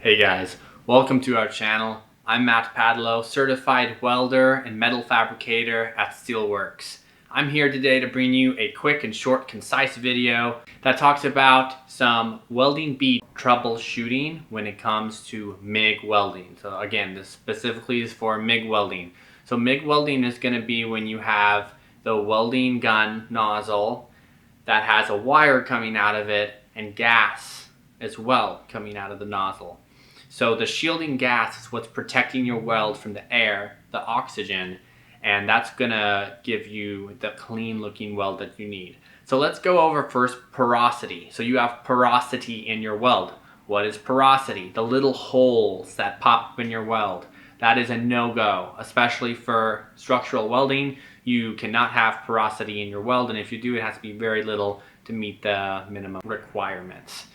Hey guys, welcome to our channel. I'm Matt Padlo, certified welder and metal fabricator at Steelworks. I'm here today to bring you a quick and short, concise video that talks about some welding bead troubleshooting when it comes to MIG welding. So again, this specifically is for MIG welding. So MIG welding is going to be when you have the welding gun nozzle that has a wire coming out of it and gas as well coming out of the nozzle. So the shielding gas is what's protecting your weld from the air, the oxygen, and that's gonna give you the clean looking weld that you need. So let's go over first porosity. So you have porosity in your weld. What is porosity? The little holes that pop in your weld. That is a no-go, especially for structural welding. You cannot have porosity in your weld, and if you do, it has to be very little to meet the minimum requirements.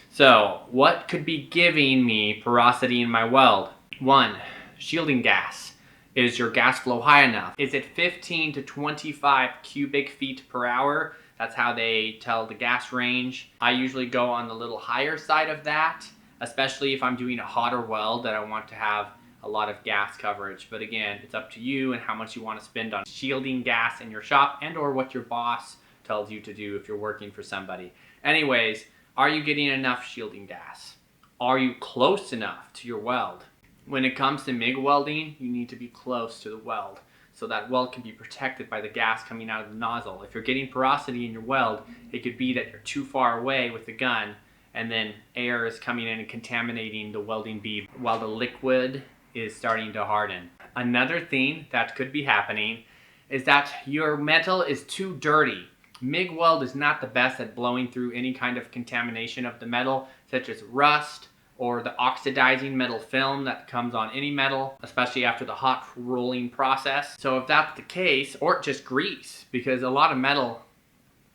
So what could be giving me porosity in my weld? One, shielding gas. Is your gas flow high enough? Is it 15 to 25 cubic feet per hour? That's how they tell the gas range. I usually go on the little higher side of that, especially if I'm doing a hotter weld that I want to have a lot of gas coverage. But again, it's up to you and how much you want to spend on shielding gas in your shop and or what your boss tells you to do if you're working for somebody. Anyways, are you getting enough shielding gas? Are you close enough to your weld? When it comes to MIG welding, you need to be close to the weld so that weld can be protected by the gas coming out of the nozzle. If you're getting porosity in your weld, it could be that you're too far away with the gun and then air is coming in and contaminating the welding bead while the liquid is starting to harden. Another thing that could be happening is that your metal is too dirty. MIG weld is not the best at blowing through any kind of contamination of the metal, such as rust or the oxidizing metal film that comes on any metal, especially after the hot rolling process. So if that's the case, or just grease, because a lot of metal,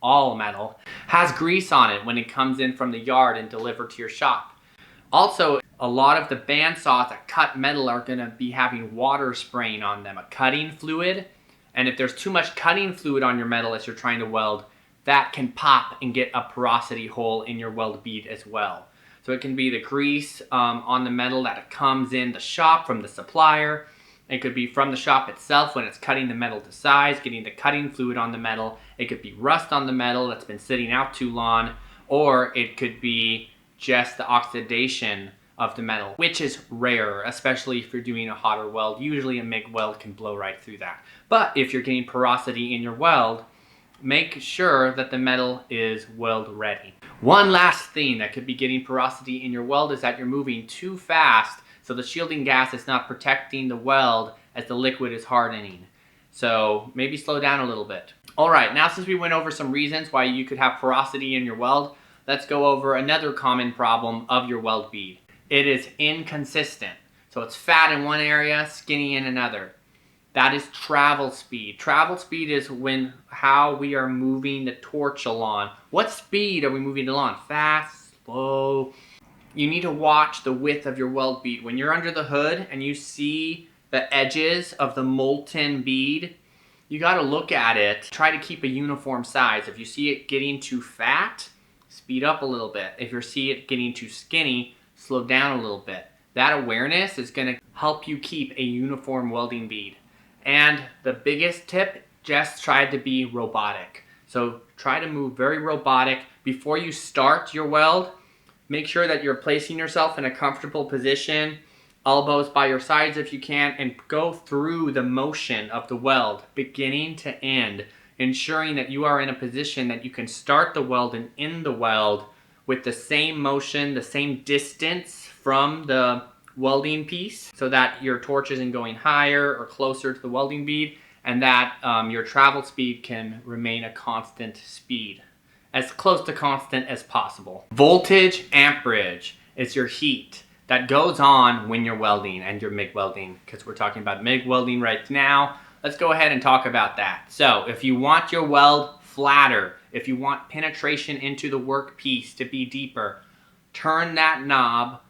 all metal, has grease on it when it comes in from the yard and delivered to your shop. Also, a lot of the bandsaws that cut metal are going to be having water spraying on them, a cutting fluid. And if there's too much cutting fluid on your metal as you're trying to weld, that can pop and get a porosity hole in your weld bead as well. So it can be the grease on the metal that comes in the shop from the supplier. It could be from the shop itself when it's cutting the metal to size, getting the cutting fluid on the metal. It could be rust on the metal that's been sitting out too long, or it could be just the oxidation of the metal, which is rare, especially if you're doing a hotter weld. Usually a MIG weld can blow right through that. But if you're getting porosity in your weld, make sure that the metal is weld ready. One last thing that could be getting porosity in your weld is that you're moving too fast, so the shielding gas is not protecting the weld as the liquid is hardening. So maybe slow down a little bit. All right, now since we went over some reasons why you could have porosity in your weld, let's go over another common problem of your weld bead. It is inconsistent. So it's fat in one area, skinny in another. That is travel speed. Travel speed is how we are moving the torch along. What speed are we moving along? Fast, slow? You need to watch the width of your weld bead. When you're under the hood and you see the edges of the molten bead, you got to look at it. Try to keep a uniform size. If you see it getting too fat, speed up a little bit. If you see it getting too skinny, slow down a little bit. That awareness is going to help you keep a uniform welding bead. And the biggest tip, just try to be robotic. So try to move very robotic. Before you start your weld, make sure that you're placing yourself in a comfortable position, elbows by your sides if you can, and go through the motion of the weld, beginning to end, ensuring that you are in a position that you can start the weld and end the weld with the same motion, the same distance from the welding piece, so that your torch isn't going higher or closer to the welding bead, and that your travel speed can remain a constant speed, as close to constant as possible. Voltage, amperage, is your heat that goes on when you're welding and you're MIG welding, because we're talking about MIG welding right now. Let's go ahead and talk about that. So if you want your weld flatter, if you want penetration into the workpiece to be deeper, turn that knob,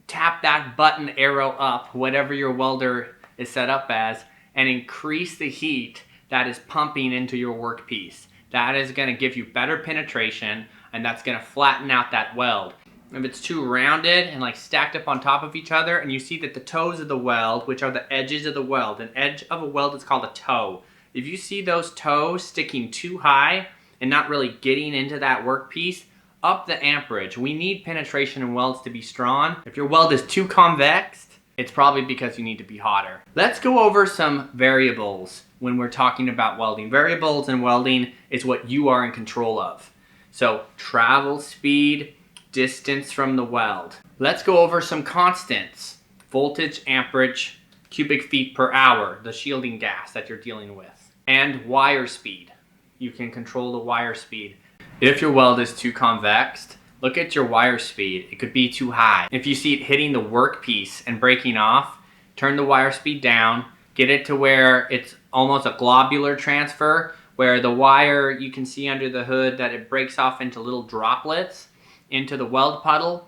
tap that button arrow up, whatever your welder is set up as, and increase the heat that is pumping into your workpiece. That is going to give you better penetration, and that's going to flatten out that weld. If it's too rounded and like stacked up on top of each other, and you see that the toes of the weld, which are the edges of the weld, an edge of a weld is called a toe. If you see those toes sticking too high and not really getting into that workpiece, up the amperage. We need penetration in welds to be strong. If your weld is too convex, it's probably because you need to be hotter. Let's go over some variables when we're talking about welding. Variables in welding is what you are in control of. So travel speed, distance from the weld. Let's go over some constants. Voltage, amperage, cubic feet per hour, the shielding gas that you're dealing with. And wire speed. You can control the wire speed. If your weld is too convex, look at your wire speed. It could be too high. If you see it hitting the workpiece and breaking off, turn the wire speed down, get it to where it's almost a globular transfer, where the wire, you can see under the hood that it breaks off into little droplets into the weld puddle,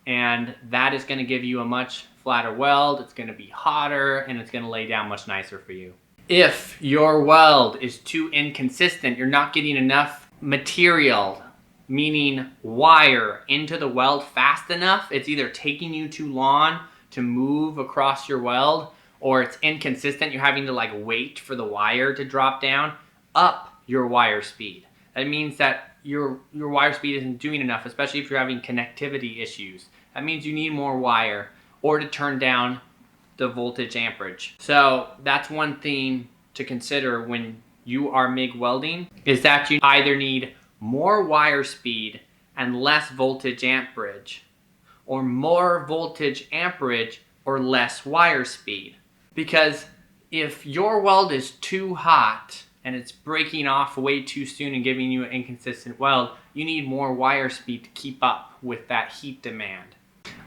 and that is going to give you a much flatter weld. It's going to be hotter, and it's going to lay down much nicer for you. If your weld is too inconsistent, you're not getting enough material, meaning wire, into the weld fast enough, it's either taking you too long to move across your weld, or it's inconsistent, you're having to like wait for the wire to drop down, up your wire speed. That means that your wire speed isn't doing enough, especially if you're having connectivity issues. That means you need more wire, or to turn down the voltage amperage. So that's one thing to consider when you are MIG welding, is that you either need more wire speed and less voltage amperage, or more voltage amperage or less wire speed. Because if your weld is too hot and it's breaking off way too soon and giving you an inconsistent weld, you need more wire speed to keep up with that heat demand.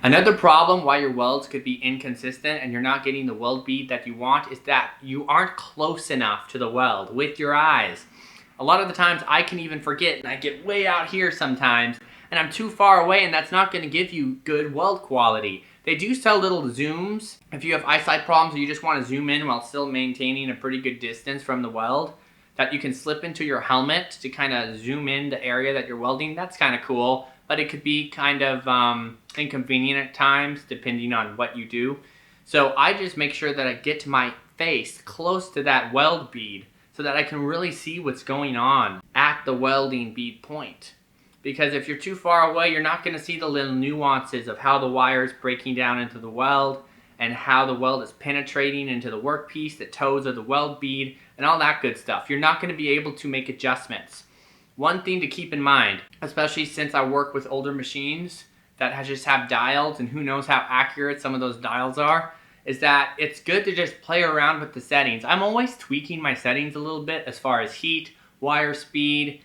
Another problem why your welds could be inconsistent and you're not getting the weld bead that you want is that you aren't close enough to the weld with your eyes. A lot of the times I can even forget, and I get way out here sometimes and I'm too far away, and that's not going to give you good weld quality. They do sell little zooms if you have eyesight problems or you just want to zoom in while still maintaining a pretty good distance from the weld, that you can slip into your helmet to kind of zoom in the area that you're welding. That's kind of cool, but it could be kind of inconvenient at times depending on what you do. So I just make sure that I get to my face close to that weld bead so that I can really see what's going on at the welding bead point. Because if you're too far away, you're not going to see the little nuances of how the wire is breaking down into the weld and how the weld is penetrating into the workpiece, the toes of the weld bead, and all that good stuff. You're not going to be able to make adjustments. One thing to keep in mind, especially since I work with older machines that just have dials, and who knows how accurate some of those dials are, is that it's good to just play around with the settings. I'm always tweaking my settings a little bit as far as heat, wire speed,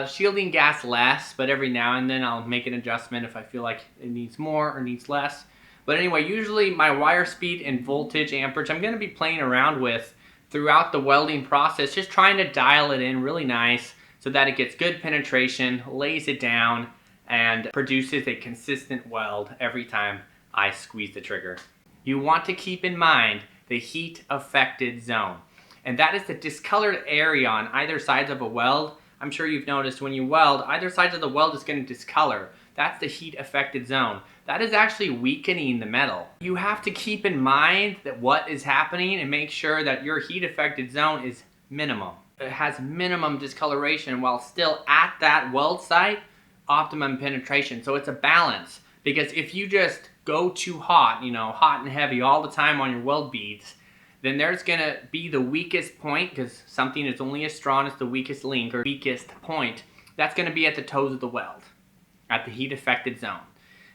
shielding gas less, but every now and then I'll make an adjustment if I feel like it needs more or needs less. But anyway, usually my wire speed and voltage amperage I'm going to be playing around with throughout the welding process, just trying to dial it in really nice so that it gets good penetration, lays it down, and produces a consistent weld every time I squeeze the trigger. You want to keep in mind the heat affected zone, and that is the discolored area on either sides of a weld. I'm sure you've noticed when you weld, either side of the weld is going to discolor. That's the heat affected zone. That is actually weakening the metal. You have to keep in mind that what is happening and make sure that your heat affected zone is minimum. It has minimum discoloration while still at that weld site, optimum penetration. So it's a balance, because if you just go too hot, hot and heavy all the time on your weld beads, then there's going to be the weakest point, because something is only as strong as the weakest link or weakest point. That's going to be at the toes of the weld, at the heat affected zone.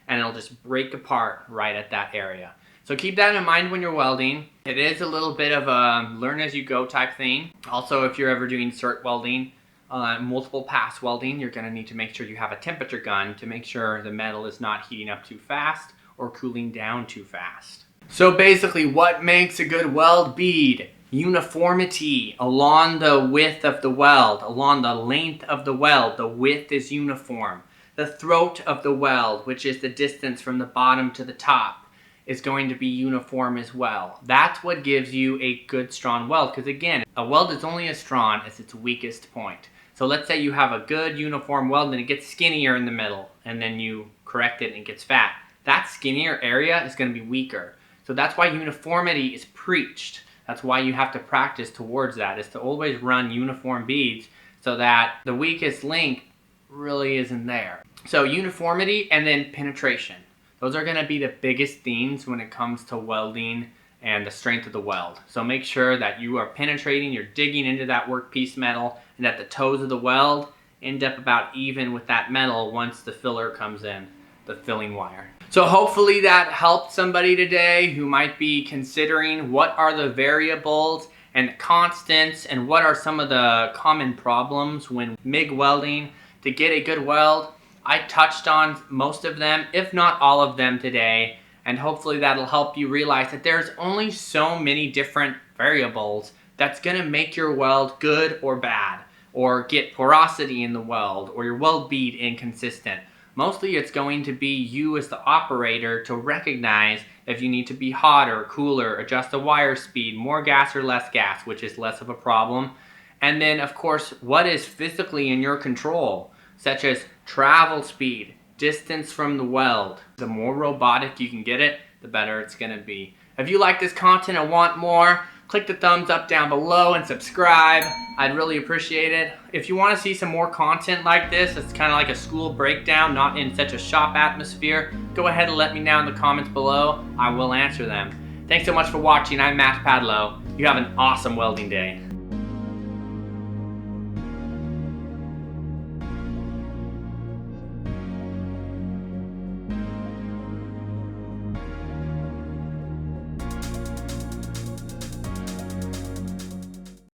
And it'll just break apart right at that area. So keep that in mind when you're welding. It is a little bit of a learn as you go type thing. Also, if you're ever doing cert welding, multiple pass welding, you're going to need to make sure you have a temperature gun to make sure the metal is not heating up too fast or cooling down too fast. So basically, what makes a good weld bead? Uniformity along the width of the weld, along the length of the weld. The width is uniform. The throat of the weld, which is the distance from the bottom to the top, is going to be uniform as well. That's what gives you a good strong weld, because again, a weld is only as strong as its weakest point. So let's say you have a good uniform weld and it gets skinnier in the middle, and then you corrected and gets fat. That skinnier area is going to be weaker. So that's why uniformity is preached. That's why you have to practice towards that, is to always run uniform beads so that the weakest link really isn't there. So uniformity and then penetration. Those are going to be the biggest themes when it comes to welding and the strength of the weld. So make sure that you are penetrating, you're digging into that workpiece metal, and that the toes of the weld end up about even with that metal once the filler comes in, the filling wire. So hopefully that helped somebody today who might be considering what are the variables and constants and what are some of the common problems when MIG welding to get a good weld. I touched on most of them, if not all of them today, and hopefully that'll help you realize that there's only so many different variables that's gonna make your weld good or bad, or get porosity in the weld, or your weld bead inconsistent. Mostly it's going to be you as the operator to recognize if you need to be hotter, cooler, adjust the wire speed, more gas or less gas, which is less of a problem. And then of course, what is physically in your control, such as travel speed, distance from the weld. The more robotic you can get it, the better it's gonna be. If you like this content and want more, click the thumbs up down below and subscribe. I'd really appreciate it. If you want to see some more content like this, it's kind of like a school breakdown, not in such a shop atmosphere, go ahead and let me know in the comments below. I will answer them. Thanks so much for watching. I'm Matt Padlo. You have an awesome welding day.